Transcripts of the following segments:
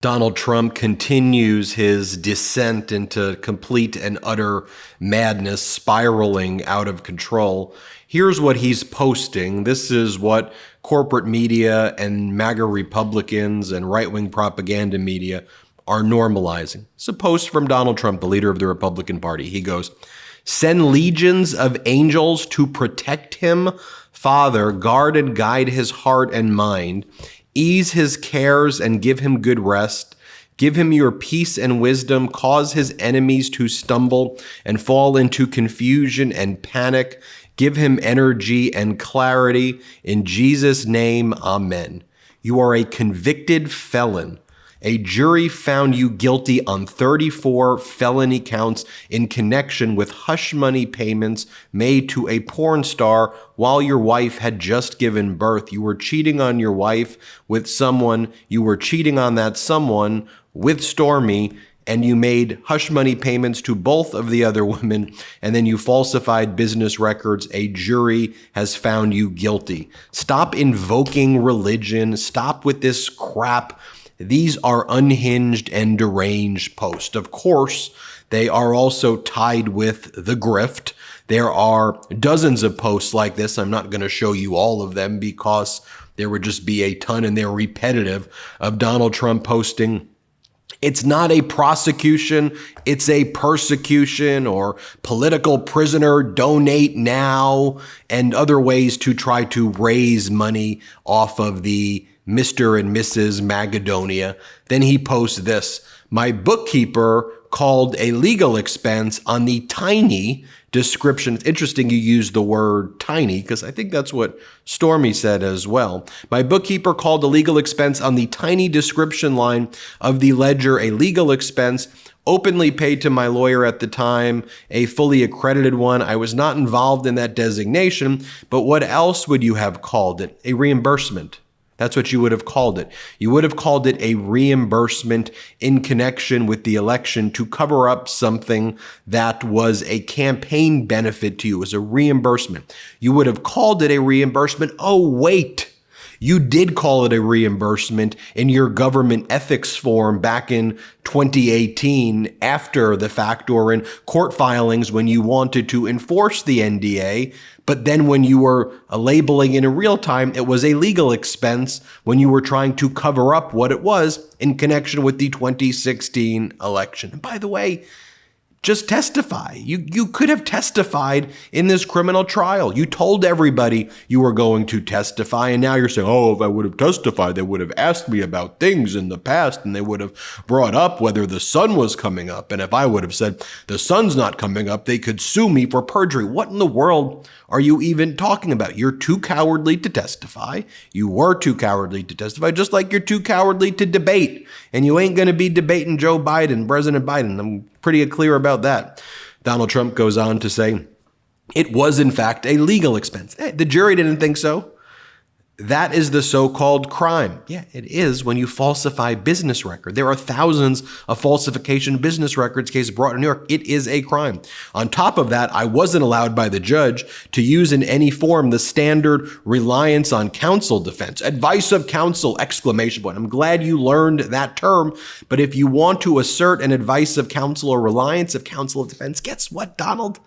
Donald Trump continues his descent into complete and utter madness, spiraling out of control. Here's what he's posting. This is what corporate media and MAGA Republicans and right-wing propaganda media are normalizing. It's a post from Donald Trump, the leader of the Republican Party. He goes, "Send legions of angels to protect him. Father, guard and guide his heart and mind. Ease his cares and give him good rest. Give him your peace and wisdom. Cause his enemies to stumble and fall into confusion and panic. Give him energy and clarity. In Jesus' name, amen." You are a convicted felon. A jury found you guilty on 34 felony counts in connection with hush money payments made to a porn star while your wife had just given birth. You were cheating on your wife with someone. You were cheating on that someone with Stormy, and you made hush money payments to both of the other women, and then you falsified business records. A jury has found you guilty. Stop invoking religion. Stop with this crap. These are unhinged and deranged posts. Of course, they are also tied with the grift. There are dozens of posts like this. I'm not going to show you all of them because there would just be a ton, and they're repetitive, of Donald Trump posting, "It's not a prosecution, it's a persecution," or "political prisoner, donate now," and other ways to try to raise money off of the Mr. and Mrs. Magadonia. Then he posts this: "My bookkeeper called a legal expense on the tiny description." It's interesting you use the word tiny because I think that's what Stormy said as well. "My bookkeeper called a legal expense on the tiny description line of the ledger a legal expense openly paid to my lawyer at the time, a fully accredited one. I was not involved in that designation, but what else would you have called it? A reimbursement." That's what you would have called it. You would have called it a reimbursement in connection with the election to cover up something that was a campaign benefit to you. It was a reimbursement. You would have called it a reimbursement. Oh, wait. You did call it a reimbursement in your government ethics form back in 2018 after the fact, or in court filings when you wanted to enforce the NDA. But then when you were labeling it in real time, it was a legal expense when you were trying to cover up what it was in connection with the 2016 election. And by the way, just testify. You could have testified in this criminal trial. You told everybody you were going to testify, and now you're saying, "Oh, if I would have testified, they would have asked me about things in the past, and they would have brought up whether the sun was coming up. And if I would have said the sun's not coming up, they could sue me for perjury." What in the world are you even talking about? You're too cowardly to testify. You were too cowardly to testify, just like you're too cowardly to debate. And you ain't going to be debating Joe Biden, President Biden. I'm pretty clear about that. Donald Trump goes on to say, "It was, in fact, a legal expense." The jury didn't think so. That is the so-called crime. Yeah, it is when you falsify business record. There are thousands of falsification business records cases brought in New York. It is a crime. On top of that, I wasn't allowed by the judge to use in any form the standard reliance on counsel defense. Advice of counsel, exclamation point. I'm glad you learned that term. But if you want to assert an advice of counsel or reliance of counsel of defense, guess what, Donald?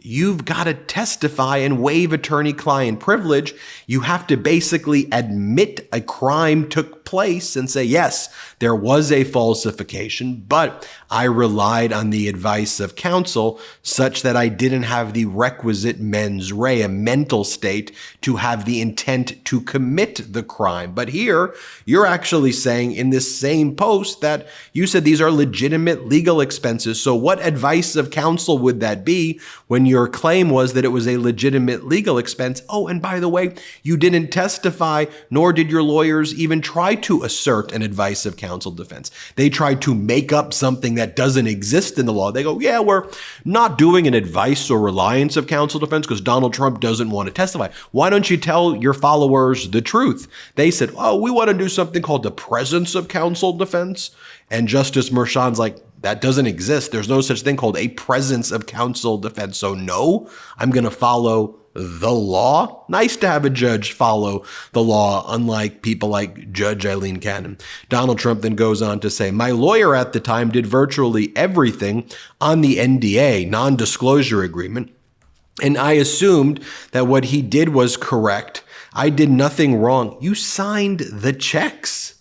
You've got to testify and waive attorney-client privilege. You have to basically admit a crime took place and say, yes, there was a falsification, but I relied on the advice of counsel such that I didn't have the requisite mens rea, mental state, to have the intent to commit the crime. But here, you're actually saying in this same post that you said these are legitimate legal expenses. So what advice of counsel would that be when your claim was that it was a legitimate legal expense? Oh, and by the way, you didn't testify, nor did your lawyers even try to assert an advice of counsel defense. They tried to make up something that doesn't exist in the law. They go, yeah, we're not doing an advice or reliance of counsel defense because Donald Trump doesn't want to testify. Why don't you tell your followers the truth? They said, oh, we want to do something called the presence of counsel defense. And Justice Merchan's like, that doesn't exist. There's no such thing called a presence of counsel defense. So no, I'm going to follow the law? Nice to have a judge follow the law, unlike people like Judge Eileen Cannon. Donald Trump then goes on to say, my lawyer at the time did virtually everything on the NDA, non-disclosure agreement, and I assumed that what he did was correct. I did nothing wrong. You signed the checks.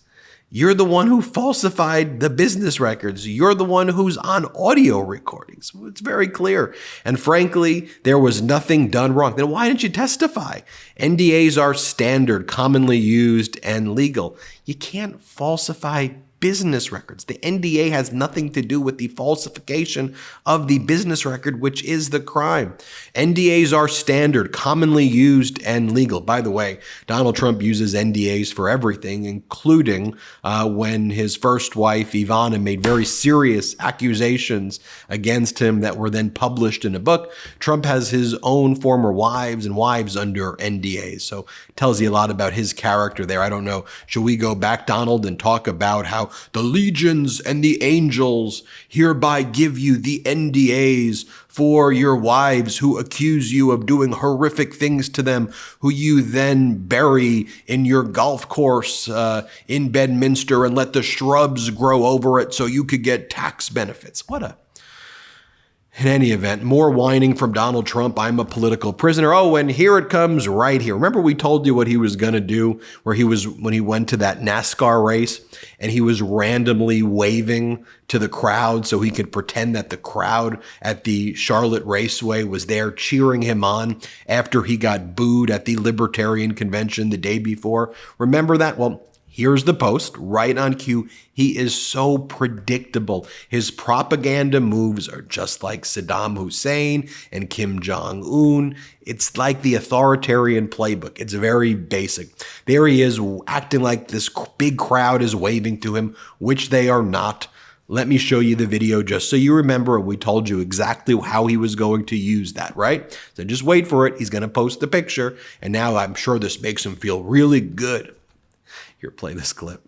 You're the one who falsified the business records. You're the one who's on audio recordings. It's very clear. And frankly, there was nothing done wrong. Then why didn't you testify? NDAs are standard, commonly used, and legal. You can't falsify business records. The NDA has nothing to do with the falsification of the business record, which is the crime. NDAs are standard, commonly used, and legal. By the way, Donald Trump uses NDAs for everything, including when his first wife, Ivana, made very serious accusations against him that were then published in a book. Trump has his own former wives and wives under NDAs, so it tells you a lot about his character there. I don't know. Should we go back, Donald, and talk about how the legions and the angels hereby give you the NDAs for your wives who accuse you of doing horrific things to them, who you then bury in your golf course in Bedminster and let the shrubs grow over it so you could get tax benefits. In any event, more whining from Donald Trump. I'm a political prisoner. Oh, and here it comes right here. Remember we told you what he was going to do when he went to that NASCAR race and he was randomly waving to the crowd so he could pretend that the crowd at the Charlotte Raceway was there cheering him on after he got booed at the Libertarian Convention the day before. Remember that? Well, here's the post, right on cue. He is so predictable. His propaganda moves are just like Saddam Hussein and Kim Jong-un. It's like the authoritarian playbook. It's very basic. There he is acting like this big crowd is waving to him, which they are not. Let me show you the video just so you remember. We told you exactly how he was going to use that, right? So just wait for it. He's going to post the picture. And now I'm sure this makes him feel really good. Here, play this clip.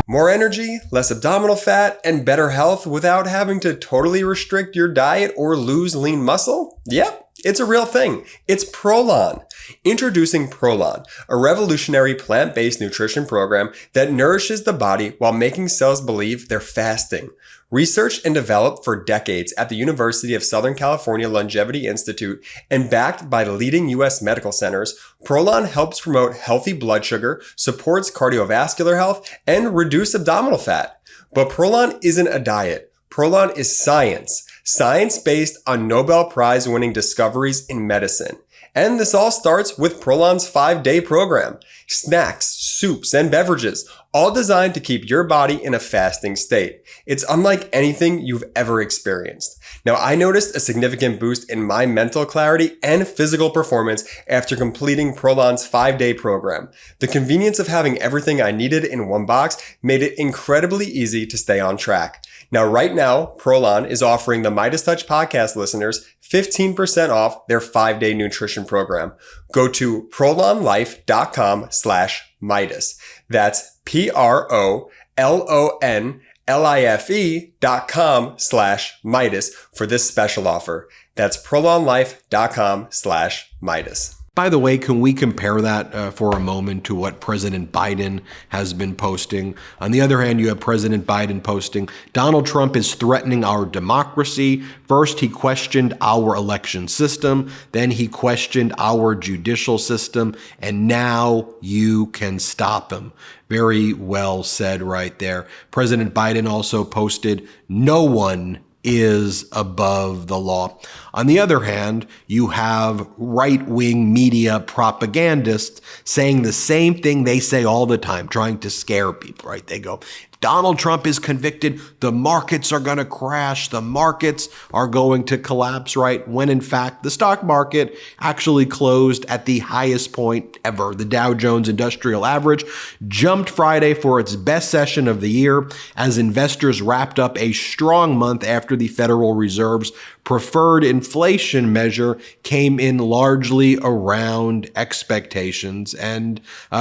More energy, less abdominal fat, and better health without having to totally restrict your diet or lose lean muscle? Yep, it's a real thing. It's Prolon. Introducing Prolon, a revolutionary plant-based nutrition program that nourishes the body while making cells believe they're fasting. Researched and developed for decades at the University of Southern California Longevity Institute and backed by leading U.S. medical centers, Prolon helps promote healthy blood sugar, supports cardiovascular health, and reduce abdominal fat. But Prolon isn't a diet. Prolon is science. Science based on Nobel Prize-winning discoveries in medicine. And this all starts with Prolon's 5-day program. Snacks, soups, and beverages, all designed to keep your body in a fasting state. It's unlike anything you've ever experienced. Now, I noticed a significant boost in my mental clarity and physical performance after completing Prolon's 5-day program. The convenience of having everything I needed in one box made it incredibly easy to stay on track. Now, right now, Prolon is offering the MeidasTouch podcast listeners 15% off their 5-day nutrition program. Go to prolonlife.com/Meidas. That's prolonlife.com/Meidas for this special offer. That's prolonlife.com/Meidas. By the way, can we compare that for a moment to what President Biden has been posting? On the other hand, you have President Biden posting, Donald Trump is threatening our democracy. First, he questioned our election system. Then he questioned our judicial system. And now you can stop him. Very well said right there. President Biden also posted, no one is above the law. On the other hand, you have right-wing media propagandists saying the same thing they say all the time, trying to scare people, right? They go, Donald Trump is convicted, the markets are going to crash, the markets are going to collapse, right? When in fact, the stock market actually closed at the highest point ever. The Dow Jones Industrial Average jumped Friday for its best session of the year as investors wrapped up a strong month after the Federal Reserve's preferred inflation measure came in largely around expectations. And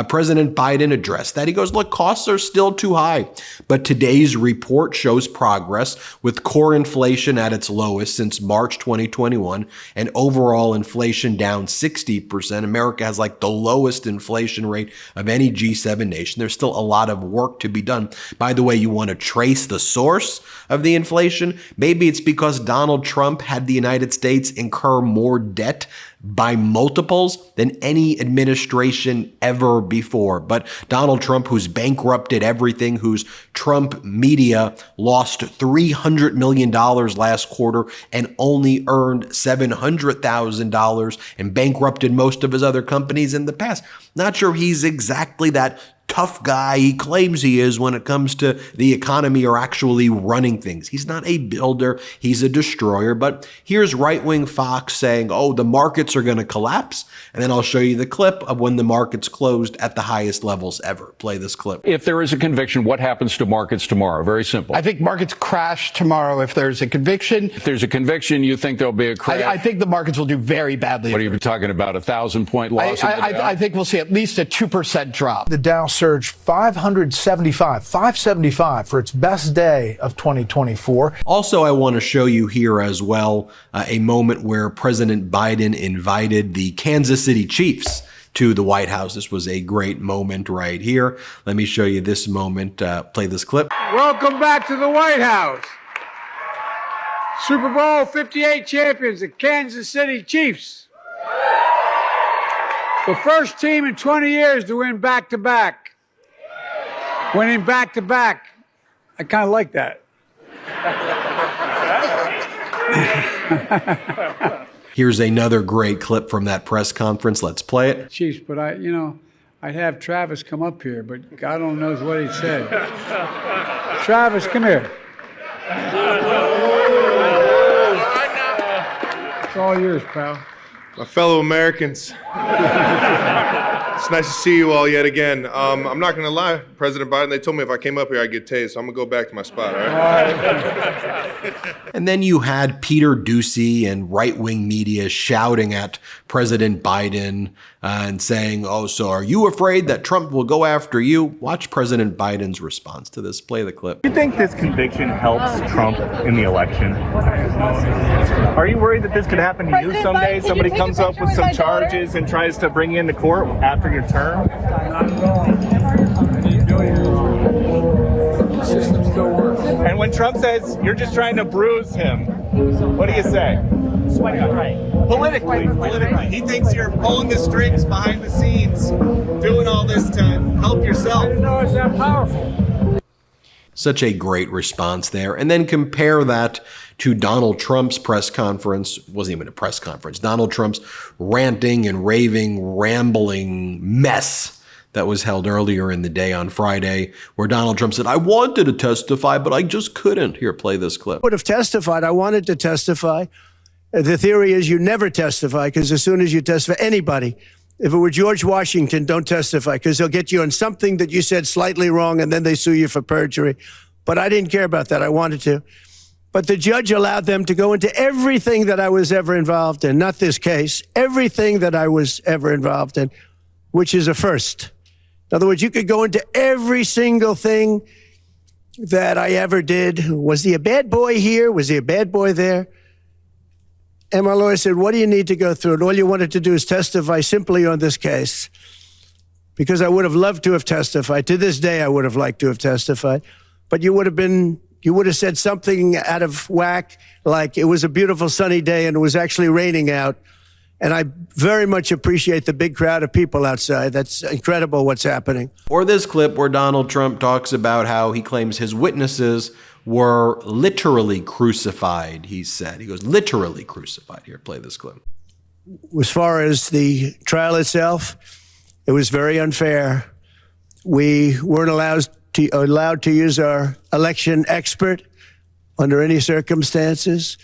President Biden addressed that. He goes, look, costs are still too high. But today's report shows progress, with core inflation at its lowest since March 2021 and overall inflation down 60%. America has like the lowest inflation rate of any G7 nation. There's still a lot of work to be done. By the way, you want to trace the source of the inflation? Maybe it's because Donald Trump had the United States incur more debt by multiples than any administration ever before. But Donald Trump, who's bankrupted everything, whose Trump media lost $300 million last quarter and only earned $700,000 and bankrupted most of his other companies in the past. Not sure he's exactly that tough guy he claims he is when it comes to the economy or actually running things. He's not a builder, he's a destroyer. But here's right-wing Fox saying, oh, the markets are going to collapse. And then I'll show you the clip of when the markets closed at the highest levels ever. Play this clip. If there is a conviction, what happens to markets tomorrow? Very simple. I think markets crash tomorrow if there's a conviction. If there's a conviction, you think there'll be a crash? I think the markets will do very badly. What are you talking about, a 1,000-point loss? I think we'll see at least a 2% drop. The Dow surged 575 for its best day of 2024. Also, I want to show you here as well a moment where President Biden invited the Kansas City Chiefs to the White House. This was a great moment right here. Let me show you this moment. Play this clip. Welcome back to the White House. Super Bowl 58 champions, the Kansas City Chiefs. The first team in 20 years to win back-to-back. Winning back-to-back. I kind of like that. Here's another great clip from that press conference. Let's play it. Chiefs, but I'd have Travis come up here, but God only knows what he said. Travis, come here. It's all yours, pal. My fellow Americans, it's nice to see you all yet again. I'm not going to lie, President Biden, they told me if I came up here, I'd get tased, so I'm going to go back to my spot, all right? And then you had Peter Doocy and right-wing media shouting at President Biden and saying, oh, so are you afraid that Trump will go after you? Watch President Biden's response to this. Play the clip. Do you think this conviction helps Trump in the election? Are you worried that this could happen to you someday? Somebody comes up with some charges and tries to bring you into court after your term? The system still works. And when Trump says you're just trying to bruise him, what do you say? Politically, he thinks you're pulling the strings behind the scenes, doing all this to help yourself. I didn't know it's that powerful. Such a great response there. And then compare that to Donald Trump's press conference. Wasn't even a press conference. Donald Trump's ranting and raving, rambling mess that was held earlier in the day on Friday, where Donald Trump said, I wanted to testify, but I just couldn't. Here, play this clip. I would have testified. I wanted to testify. The theory is you never testify, because as soon as you testify, anybody, if it were George Washington, don't testify, because they'll get you on something that you said slightly wrong, and then they sue you for perjury. But I didn't care about that. I wanted to. But the judge allowed them to go into everything that I was ever involved in, not this case, everything that I was ever involved in, which is a first. In other words, you could go into every single thing that I ever did. Was he a bad boy here? Was he a bad boy there? And my lawyer said, what do you need to go through? And all you wanted to do is testify simply on this case. Because I would have loved to have testified. To this day, I would have liked to have testified. But you would have said something out of whack, like it was a beautiful sunny day and it was actually raining out. And I very much appreciate the big crowd of people outside. That's incredible what's happening. Or this clip where Donald Trump talks about how he claims his witnesses were literally crucified, he said. He goes, literally crucified. Here, play this clip. As far as the trial itself, it was very unfair. We weren't allowed to use our election expert under any circumstances.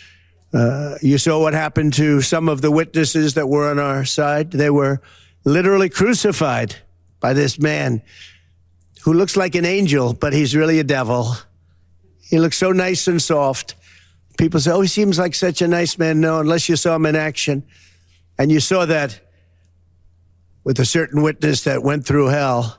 You saw what happened to some of the witnesses that were on our side. They were literally crucified by this man who looks like an angel, but he's really a devil. He looks so nice and soft. People say, oh, he seems like such a nice man. No, unless you saw him in action. And you saw that with a certain witness that went through hell.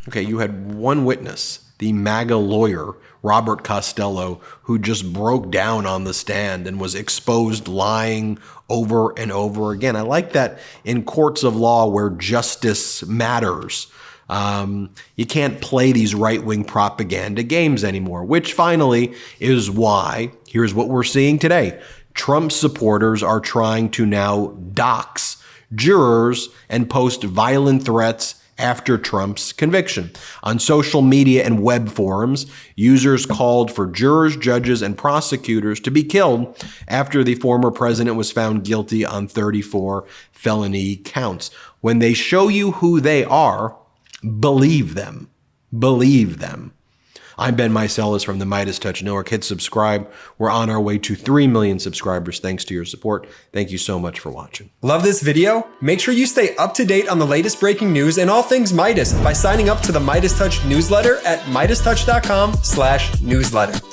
Okay, you had one witness the MAGA lawyer, Robert Costello, who just broke down on the stand and was exposed lying over and over again. I like that in courts of law where justice matters. You can't play these right-wing propaganda games anymore, which finally is why, here's what we're seeing today. Trump supporters are trying to now dox jurors and post violent threats after Trump's conviction. On social media and web forums, users called for jurors, judges, and prosecutors to be killed after the former president was found guilty on 34 felony counts. When they show you who they are, believe them. Believe them. I'm Ben Meiselas from the MeidasTouch Network. Hit subscribe. We're on our way to 3 million subscribers thanks to your support. Thank you so much for watching. Love this video? Make sure you stay up to date on the latest breaking news and all things Meidas by signing up to the MeidasTouch newsletter at MeidasTouch.com/newsletter.